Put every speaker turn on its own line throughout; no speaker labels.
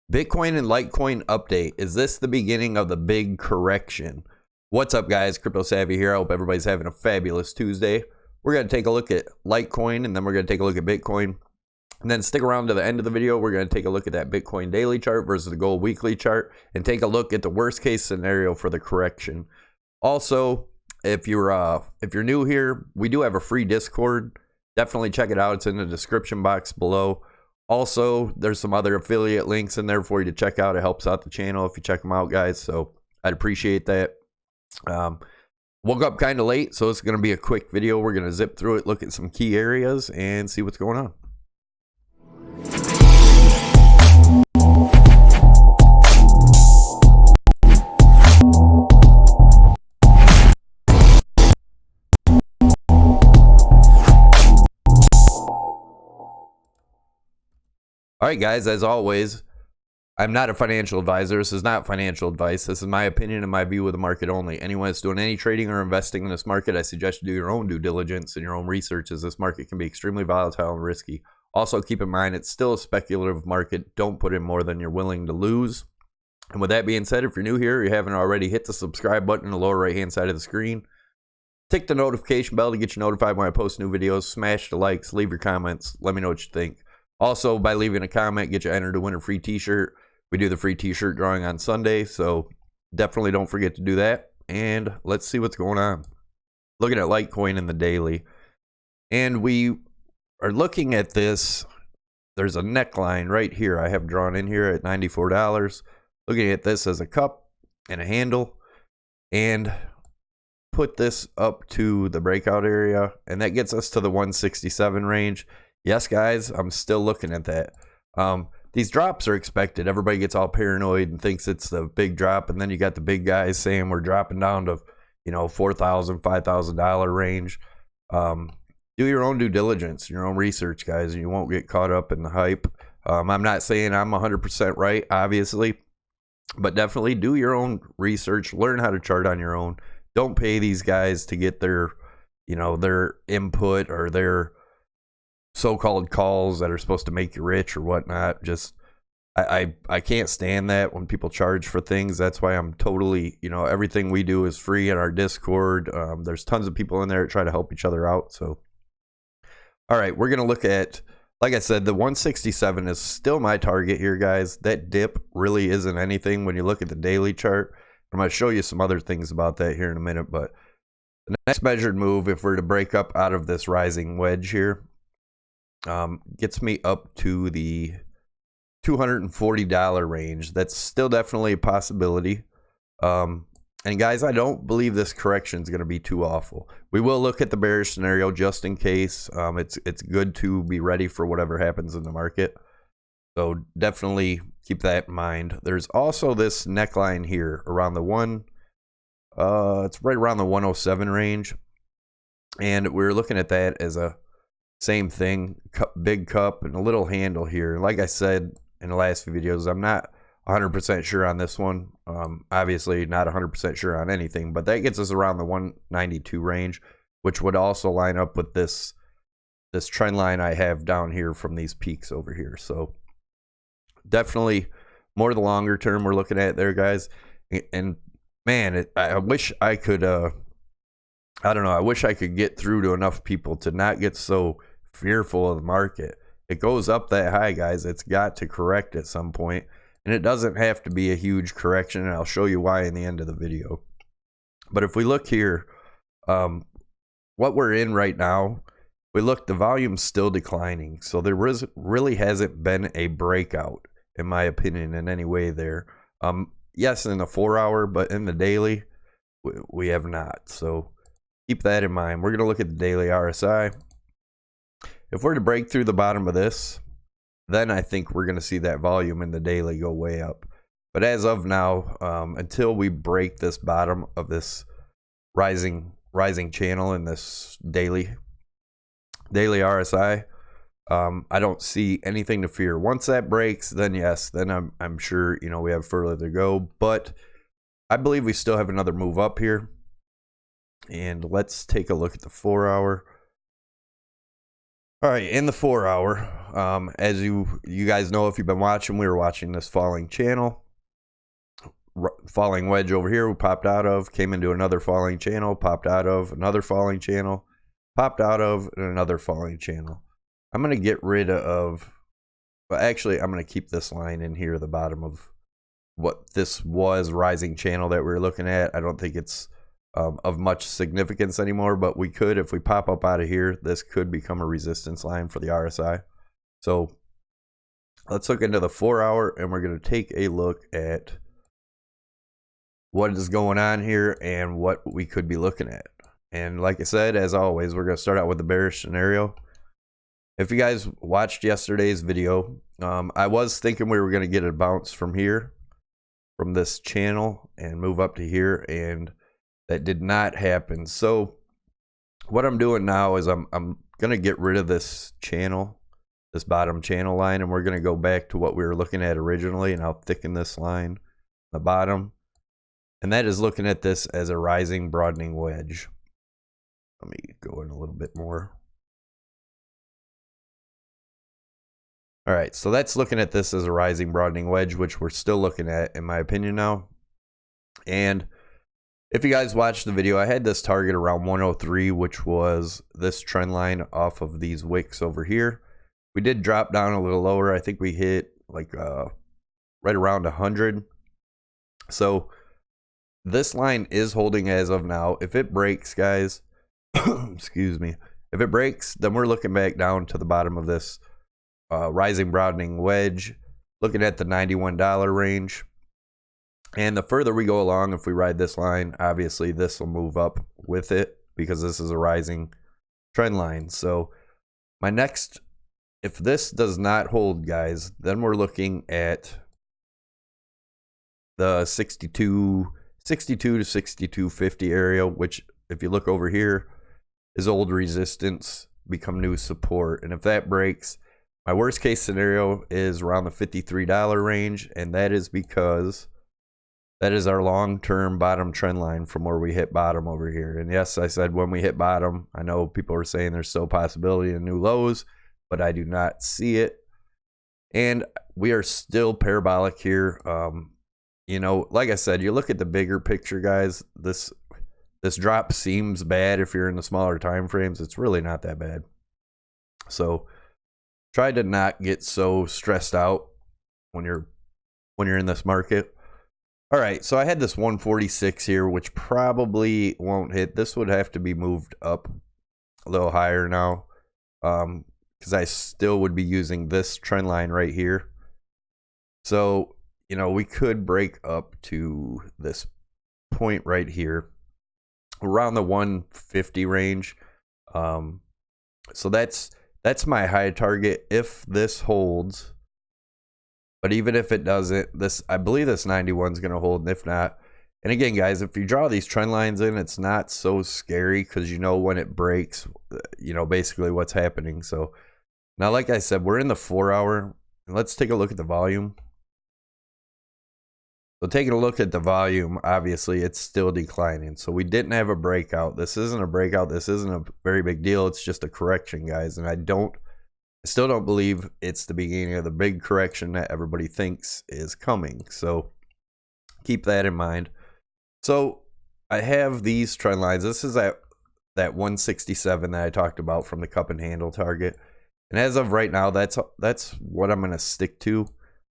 Bitcoin and Litecoin update. Is this the beginning of the big correction? What's up, guys? Crypto Savvy here. I hope everybody's having a fabulous Tuesday. We're going to take a look at Litecoin, and then we're going to take a look at Bitcoin. And then stick around to the end of the video. We're going to take a look at that Bitcoin daily chart versus the gold weekly chart and take a look at the worst case scenario for the correction. Also, if you're new here, we do have a free Discord. Definitely check it out. It's in the description box below. Also, there's some other affiliate links in there for you to check out. It helps out the channel if you check them out, guys. So I'd appreciate that. Woke up kind of late, so it's going to be a quick video. We're going to zip through it, look at some key areas, and see what's going on. All right, guys, as always, I'm not a financial advisor. This is not financial advice. This is my opinion and my view of the market only. Anyone that's doing any trading or investing in this market, I suggest you do your own due diligence and your own research, as this market can be extremely volatile and risky. Also, keep in mind, it's still a speculative market. Don't put in more than you're willing to lose. And with that being said, if you're new here, you haven't already, hit the subscribe button in the lower right-hand side of the screen. Tick the notification bell to get you notified when I post new videos. Smash the likes, leave your comments. Let me know what you think. Also, by leaving a comment, get you entered to win a free t-shirt. We do the free t-shirt drawing on Sunday, so definitely don't forget to do that. And let's see what's going on. Looking at Litecoin in the daily. And we are looking at this. There's a neckline right here I have drawn in here at $94. Looking at this as a cup and a handle. And put this up to the breakout area. And that gets us to the 167 range. Yes, guys, I'm still looking at that. These drops are expected. Everybody gets all paranoid and thinks it's the big drop, and then you got the big guys saying we're dropping down to, $4,000, $5,000 range. Do your own due diligence, your own research, guys, and you won't get caught up in the hype. I'm not saying I'm 100% right, obviously, but definitely do your own research. Learn how to chart on your own. Don't pay these guys to get their, their input or their so-called calls that are supposed to make you rich or whatnot. Just I can't stand that when people charge for things. That's why I'm totally, everything we do is free in our Discord. There's tons of people in there that try to help each other out. So all right, we're gonna look at, like I said, the 167 is still my target here, guys. That dip really isn't anything when you look at the daily chart. I'm going to show you some other things about that here in a minute, but the next measured move, if we're to break up out of this rising wedge here, gets me up to the $240 range. That's still definitely a possibility. And guys, I don't believe this correction is going to be too awful. We will look at the bearish scenario just in case. It's good to be ready for whatever happens in the market. So definitely keep that in mind. There's also this neckline here around the it's right around the 107 range. And we're looking at that as a same thing, big cup and a little handle here. Like I said in the last few videos, I'm not 100% sure on this one. Obviously not 100% sure on anything, but that gets us around the 192 range, which would also line up with this trend line I have down here from these peaks over here. So definitely more the longer term we're looking at there, guys. And man, I wish I could I don't know. I wish I could get through to enough people to not get so fearful of the market. It goes up that high, guys. It's got to correct at some point, and it doesn't have to be a huge correction, and I'll show you why in the end of the video. But if we look here, what we're in right now, the volume's still declining. So there really hasn't been a breakout, in my opinion, in any way there. Yes, in the 4-hour, but in the daily, we have not. So keep that in mind. We're going to look at the daily RSI. If we're to break through the bottom of this, then I think we're going to see that volume in the daily go way up. But as of now, until we break this bottom of this rising channel in this daily RSI, I don't see anything to fear. Once that breaks, then yes, then I'm sure we have further to go. But I believe we still have another move up here. And let's take a look at the 4-hour. All right, in the 4 hour, as you guys know, if you've been watching, we were watching this falling channel, falling wedge over here. We popped out of, came into another falling channel, popped out of another falling channel, popped out of, and another falling channel. I'm gonna get rid of. Well, actually, I'm gonna keep this line in here, the bottom of what this was rising channel that we were looking at. I don't think it's of much significance anymore, but we could, if we pop up out of here, this could become a resistance line for the RSI. So let's look into the 4 hour, and we're going to take a look at what is going on here and what we could be looking at. And like I said, as always, we're going to start out with the bearish scenario. If you guys watched yesterday's video, I was thinking we were going to get a bounce from here, from this channel, and move up to here, and that did not happen. So what I'm doing now is I'm going to get rid of this channel, this bottom channel line, and we're going to go back to what we were looking at originally, and I'll thicken this line, the bottom, and that is looking at this as a rising broadening wedge. Let me go in a little bit more. All right, so that's looking at this as a rising broadening wedge, which we're still looking at, in my opinion, now. And if you guys watched the video, I had this target around 103, which was this trend line off of these wicks over here. We did drop down a little lower. I think we hit like right around 100. So this line is holding as of now. If it breaks, guys, excuse me, if it breaks, then we're looking back down to the bottom of this rising broadening wedge, looking at the $91 range. And the further we go along, if we ride this line, obviously this will move up with it because this is a rising trend line. So my next, if this does not hold, guys, then we're looking at the 62 to 62.50 area, which if you look over here is old resistance become new support. And if that breaks, my worst case scenario is around the $53 range, and that is because that is our long-term bottom trend line from where we hit bottom over here. And yes, I said when we hit bottom, I know people are saying there's still possibility of new lows, but I do not see it. And we are still parabolic here. You know, like I said, you look at the bigger picture, guys, this drop seems bad if you're in the smaller time frames. It's really not that bad. So try to not get so stressed out when you're in this market. All right, so I had this 146 here, which probably won't hit. This would have to be moved up a little higher now, because I still would be using this trend line right here. So, you know, we could break up to this point right here, around the 150 range. So that's my high target if this holds. But even if it doesn't, I believe this 91 is going to hold, and if not, and again, guys, if you draw these trend lines in, it's not so scary because you know when it breaks, you know, basically what's happening. So now, like I said, we're in the 4 hour, and let's take a look at the volume. So taking a look at the volume, obviously it's still declining. So we didn't have a breakout. This isn't a breakout. This isn't a very big deal. It's just a correction, guys, and I still don't believe it's the beginning of the big correction that everybody thinks is coming. So keep that in mind. So I have these trend lines. This is at that 167 that I talked about from the cup and handle target. And as of right now, that's what I'm going to stick to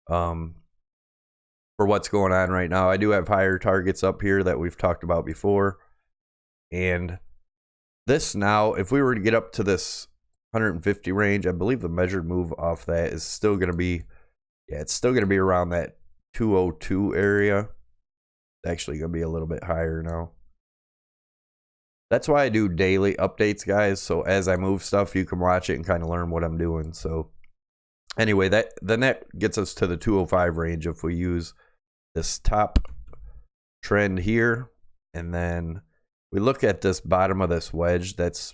for what's going on right now. I do have higher targets up here that we've talked about before. And this now, if we were to get up to this 150 range, I believe the measured move off that is still going to be, yeah, it's still going to be around that 202 area. It's actually going to be a little bit higher now. That's why I do daily updates, guys. So as I move stuff, you can watch it and kind of learn what I'm doing. So anyway, then that gets us to the 205 range if we use this top trend here, and then we look at this bottom of this wedge that's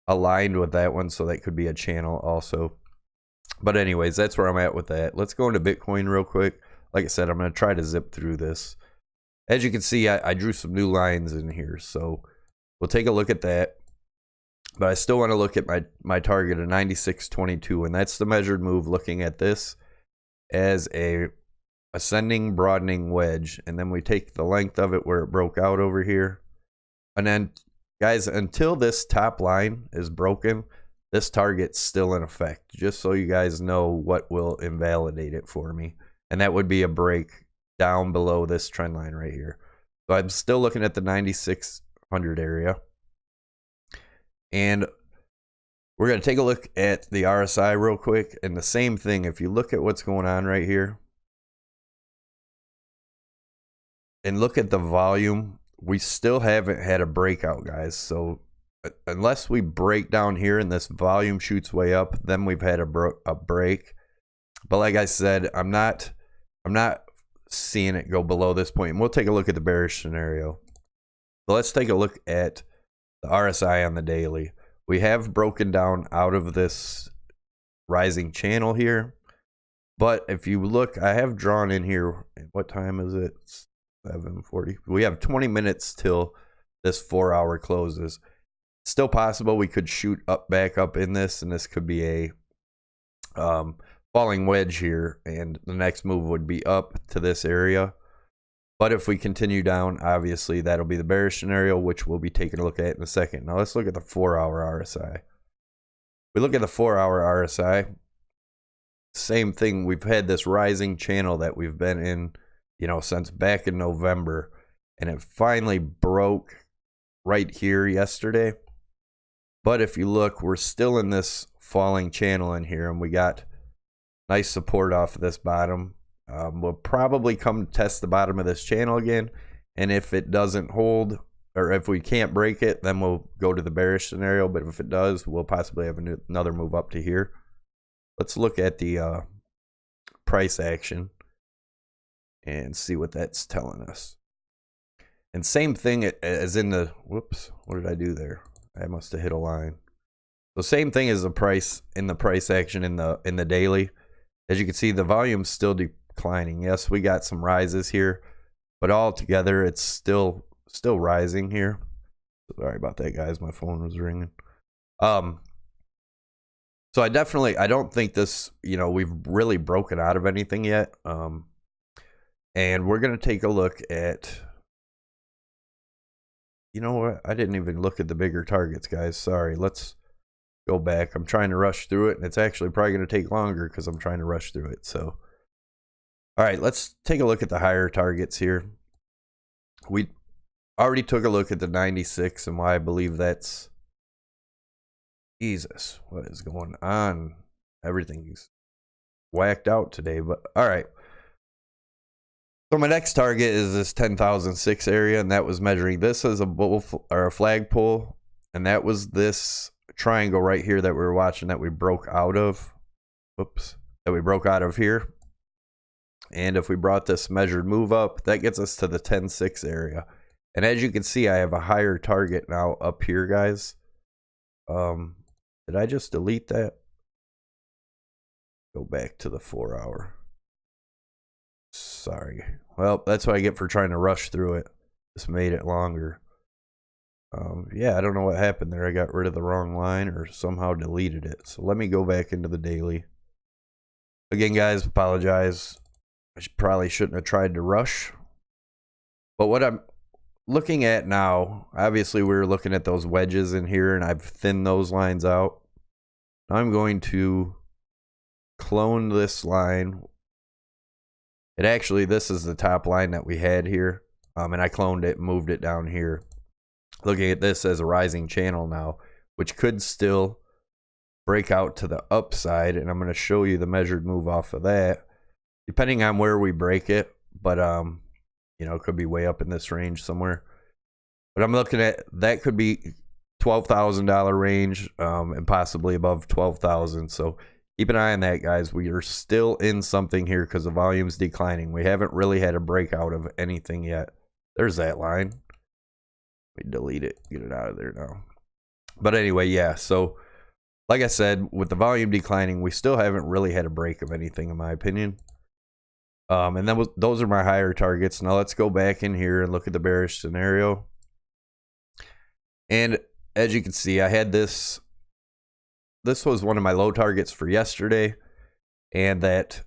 aligned with that one, so that could be a channel also. But anyways, that's where I'm at with that. Let's go into Bitcoin real quick. Like I said, I'm going to try to zip through this. As you can see, I drew some new lines in here, so we'll take a look at that. But I still want to look at my target of 96.22, and that's the measured move, looking at this as a ascending broadening wedge. And then we take the length of it where it broke out over here. And then, guys, until this top line is broken, this target's still in effect, just so you guys know what will invalidate it for me. And that would be a break down below this trend line right here. So I'm still looking at the 9600 area. And we're going to take a look at the RSI real quick. And the same thing, if you look at what's going on right here and look at the volume, we still haven't had a breakout, guys. So unless we break down here and this volume shoots way up, then we've had a break. But like I said, I'm not seeing it go below this point. And we'll take a look at the bearish scenario. So let's take a look at the RSI on the daily. We have broken down out of this rising channel here. But if you look, I have drawn in here, what time is it? 7:40. We have 20 minutes till this 4-hour closes. Still possible we could shoot up back up in this, and this could be a falling wedge here, and the next move would be up to this area. But if we continue down, obviously that'll be the bearish scenario, which we'll be taking a look at in a second. Now let's look at the 4-hour RSI. We look at the 4-hour RSI, same thing. We've had this rising channel that we've been in, you know, since back in November, and it finally broke right here yesterday. But if you look, we're still in this falling channel in here, and we got nice support off of this bottom. We'll probably come test the bottom of this channel again, and if it doesn't hold, or if we can't break it, then we'll go to the bearish scenario. But if it does, we'll possibly have another move up to here. Let's look at the price action and see what that's telling us. And same thing as in the, whoops, what did I do there? I must have hit a line. So same thing as the price in the price action in the daily. As you can see, the volume's still declining. Yes, we got some rises here, but all together it's still rising here. Sorry about that, guys. My phone was ringing. So I don't think this, you know, we've really broken out of anything yet. And we're going to take a look at, you know what? I didn't even look at the bigger targets, guys. Sorry. Let's go back. I'm trying to rush through it, and it's actually probably going to take longer because I'm trying to rush through it. So, all right, let's take a look at the higher targets here. We already took a look at the 96 and why I believe that's, Jesus, what is going on? Everything's whacked out today, but all right. So my next target is this 10,006 area, and that was measuring this as a bull or a flagpole, and that was this triangle right here that we were watching that we broke out of. Oops, that we broke out of here. And if we brought this measured move up, that gets us to the 10.6 area. And as you can see, I have a higher target now up here, guys. Did I just delete that? Go back to the 4-hour. Sorry. Well, that's what I get for trying to rush through it. Just made it longer. Yeah, I don't know what happened there. I got rid of the wrong line or somehow deleted it. So let me go back into the daily. Again, guys, apologize. I probably shouldn't have tried to rush. But what I'm looking at now, obviously we were looking at those wedges in here, and I've thinned those lines out. I'm going to clone this line. And actually, this is the top line that we had here. And I cloned it and moved it down here. Looking at this as a rising channel now, which could still break out to the upside. And I'm going to show you the measured move off of that, depending on where we break it. But, you know, it could be way up in this range somewhere. But I'm looking at, that could be $12,000 range and possibly above 12,000. So keep an eye on that, guys. We are still in something here because the volume's declining. We haven't really had a breakout of anything yet. There's that line. We delete it, get it out of there now. But anyway, yeah. So like I said, with the volume declining, we still haven't really had a break of anything, in my opinion. And then those are my higher targets. Now let's go back in here and look at the bearish scenario. And as you can see, I had this was one of my low targets for yesterday, and that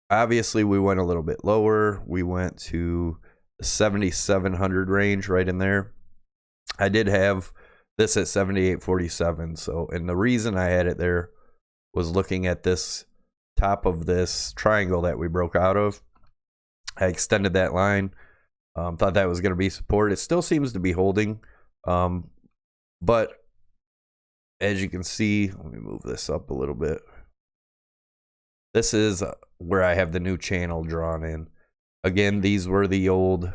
obviously we went a little bit lower. We went to the 7,700 range right in there. I did have this at 78.47. So, and the reason I had it there was looking at this top of this triangle that we broke out of. I extended that line. Thought that was going to be support. It still seems to be holding. But as you can see, let me move this up a little bit. This is where I have the new channel drawn in. Again, these were the old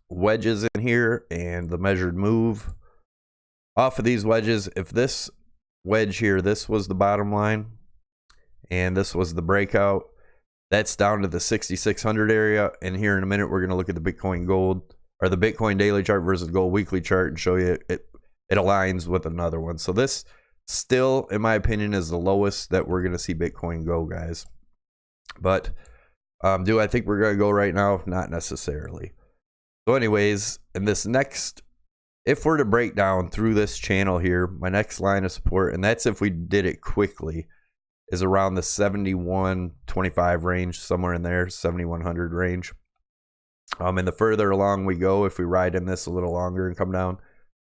wedges in here, and the measured move off of these wedges. If this wedge here, this was the bottom line, and this was the breakout, that's down to the 6,600 area. And here in a minute, we're going to look at the Bitcoin gold, or the Bitcoin daily chart versus gold weekly chart, and show you it aligns with another one. So this still, in my opinion, is the lowest that we're going to see Bitcoin go, guys. But do I think we're going to go right now? Not necessarily. So anyways, in this next, if we're to break down through this channel here, my next line of support, and that's if we did it quickly, is around the 71.25 range, somewhere in there, 7,100 range. And the further along we go, if we ride in this a little longer and come down,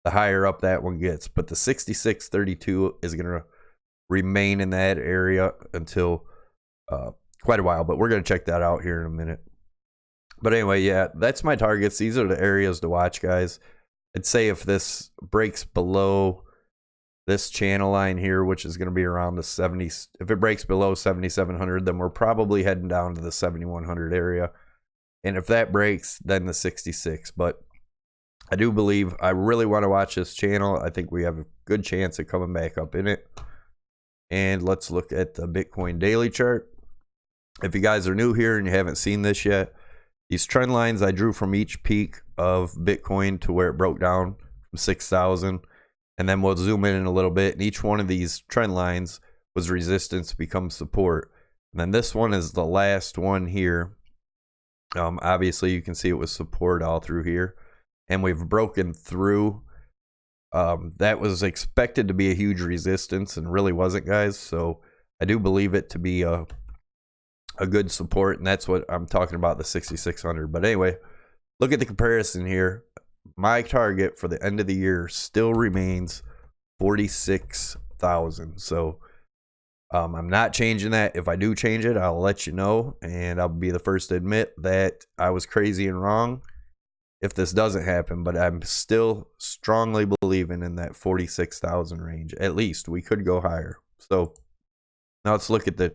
the higher up that one gets. But the 66.32 is going to remain in that area until quite a while. But we're going to check that out here in a minute. But anyway, yeah, that's my targets. These are the areas to watch, guys. I'd say if this breaks below this channel line here, which is going to be around the 70, if it breaks below 7,700, then we're probably heading down to the 7,100 area. And if that breaks, then the 66. But I do believe, I really want to watch this channel. I think we have a good chance of coming back up in it. And let's look at the Bitcoin daily chart. If you guys are new here and you haven't seen this yet, these trend lines I drew from each peak of Bitcoin to where it broke down from 6,000. And then we'll zoom in a little bit. And each one of these trend lines was resistance become support. And then this one is the last one here. Obviously, you can see it was support all through here. And we've broken through. That was expected to be a huge resistance and really wasn't, guys. So I do believe it to be a good support. And that's what I'm talking about, the 6,600. But anyway, look at the comparison here. My target for the end of the year still remains 46,000. So I'm not changing that. If I do change it, I'll let you know, and I'll be the first to admit that I was crazy and wrong if this doesn't happen. But I'm still strongly believing in that 46,000 range. At least we could go higher. So now let's look at the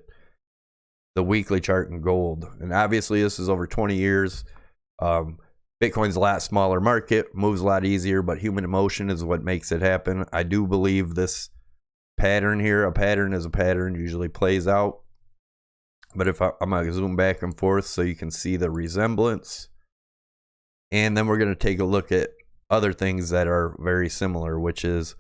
weekly chart in gold. And obviously this is over 20 years. Bitcoin's a lot smaller market, moves a lot easier, but human emotion is what makes it happen. I do believe this pattern here, a pattern is a pattern, usually plays out. But if I'm going to zoom back and forth so you can see the resemblance. And then we're going to take a look at other things that are very similar, which is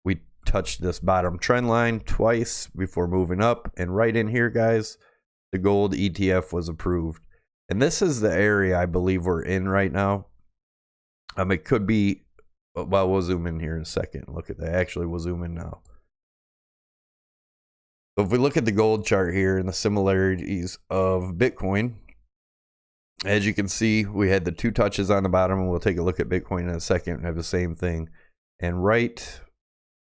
we touched this bottom trend line twice before moving up. And right in here, guys, the gold ETF was approved. And this is the area I believe we're in right now. It could be, well, we'll zoom in here in a second. Look at that. Actually, we'll zoom in now. So if we look at the gold chart here and the similarities of Bitcoin, as you can see, we had the two touches on the bottom, and we'll take a look at Bitcoin in a second and have the same thing. And right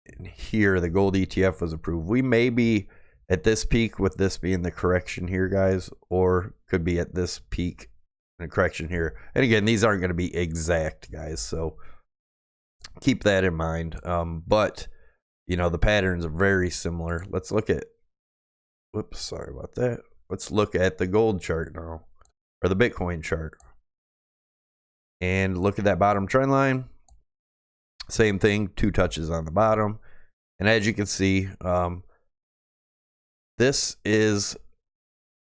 in here, the gold ETF was approved. We may be at this peak with this being the correction here, guys, or could be at this peak and a correction here. And again, these aren't going to be exact, guys, so keep that in mind. But you know, the patterns are very similar. Let's look at, whoops, sorry about that. Let's look at the gold chart now, or the Bitcoin chart, and look at that bottom trend line. Same thing, two touches on the bottom. And as you can see, this is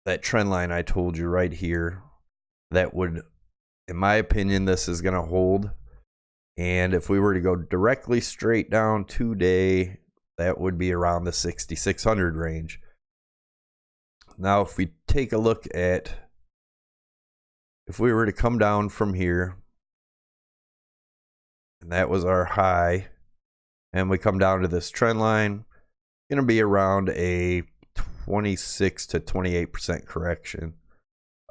that trend line I told you right here that would, in my opinion, this is going to hold. And if we were to go directly straight down today, that would be around the 6,600 range. Now, if we take a look at, if we were to come down from here, and that was our high. And we come down to this trend line, going to be around a 26 to 28% correction.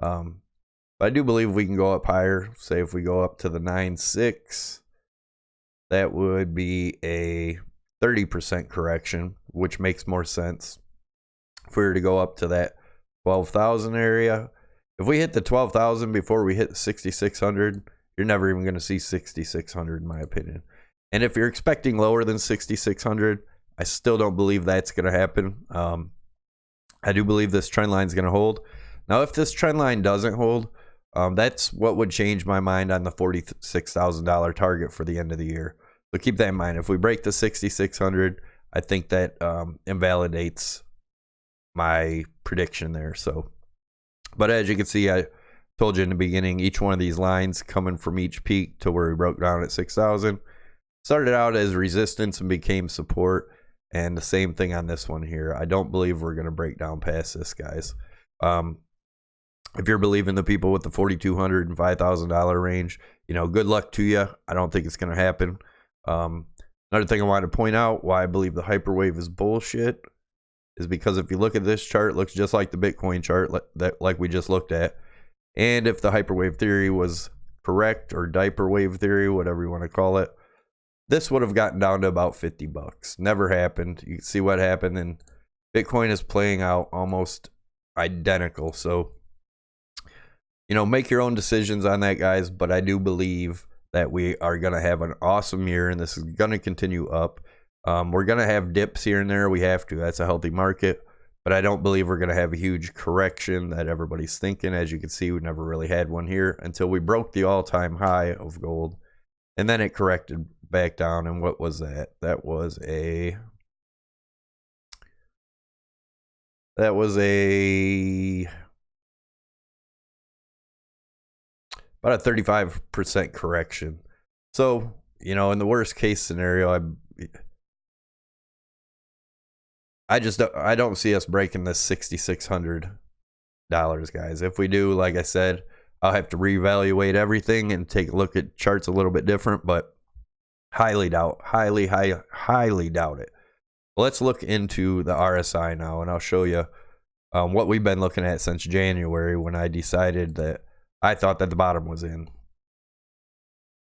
But I do believe we can go up higher. Say if we go up to the 9.6, that would be a 30% correction, which makes more sense. If we were to go up to that 12,000 area, if we hit the 12,000 before we hit 6,600, you're never even going to see 6,600 in my opinion. And if you're expecting lower than 6,600, I still don't believe that's going to happen. I do believe this trend line is going to hold. Now, if this trend line doesn't hold, that's what would change my mind on the $46,000 target for the end of the year. So keep that in mind. If we break the 6,600, I think that invalidates my prediction there. So, but as you can see, I told you in the beginning, each one of these lines coming from each peak to where we broke down at 6,000 started out as resistance and became support. And the same thing on this one here. I don't believe we're going to break down past this, guys. If you're believing the people with the $4,200 and $5,000 range, you know, good luck to you. I don't think it's going to happen. Another thing I wanted to point out why I believe the hyperwave is bullshit is because if you look at this chart, it looks just like the Bitcoin chart like we just looked at. And if the hyperwave theory was correct, or diaper wave theory, whatever you want to call it, this would have gotten down to about $50. Never happened. You can see what happened, and Bitcoin is playing out almost identical. So, you know, make your own decisions on that, guys. But I do believe that we are going to have an awesome year, and this is going to continue up. We're going to have dips here and there. We have to. That's a healthy market. But I don't believe we're going to have a huge correction that everybody's thinking. As you can see, we never really had one here until we broke the all-time high of gold. And then it corrected back down. And what was that? That was a about a 35% correction. So, you know, in the worst case scenario, I don't see us breaking this $6,600, guys. If we do, like I said, I'll have to reevaluate everything and take a look at charts a little bit different, but highly doubt it. Let's look into the RSI now, and I'll show you what we've been looking at since January, when I decided that I thought that the bottom was in.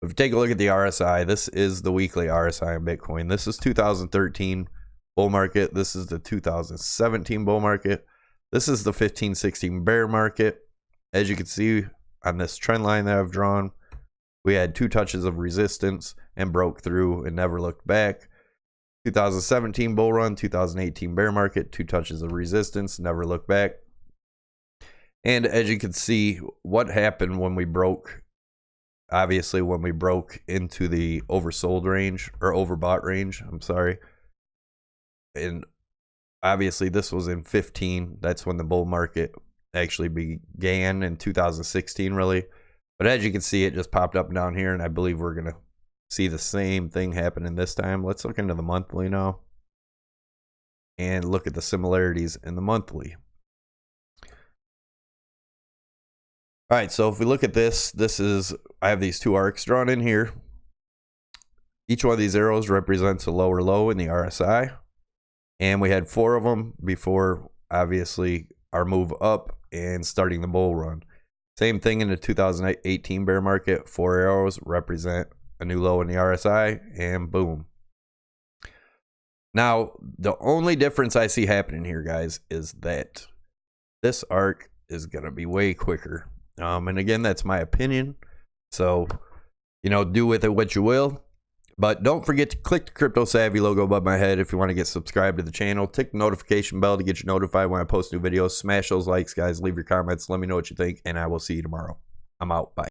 If you take a look at the RSI, this is the weekly RSI in Bitcoin. This is 2013 bull market. This is the 2017 bull market. This is the 15-16 bear market. As you can see on this trend line that I've drawn, we had 2 touches of resistance and broke through and never looked back. 2017 bull run, 2018 bear market, 2 touches of resistance, never looked back. And as you can see, what happened when we broke, obviously when we broke into the oversold range, or overbought range, I'm sorry. And obviously this was in 15. That's when the bull market actually began, in 2016 really. But as you can see, it just popped up and down here, and I believe we're going to see the same thing happening this time. Let's look into the monthly now and look at the similarities in the monthly. All right, so if we look at this, I have these 2 arcs drawn in here. Each one of these arrows represents a lower low in the RSI. And we had 4 of them before, obviously, our move up and starting the bull run. Same thing in the 2018 bear market. 4 arrows represent a new low in the RSI, and boom. Now, the only difference I see happening here, guys, is that this arc is going to be way quicker. And again, that's my opinion. So, you know, do with it what you will. But don't forget to click the Crypto Savvy logo above my head if you want to get subscribed to the channel. Tick the notification bell to get you notified when I post new videos. Smash those likes, guys. Leave your comments. Let me know what you think, and I will see you tomorrow. I'm out. Bye.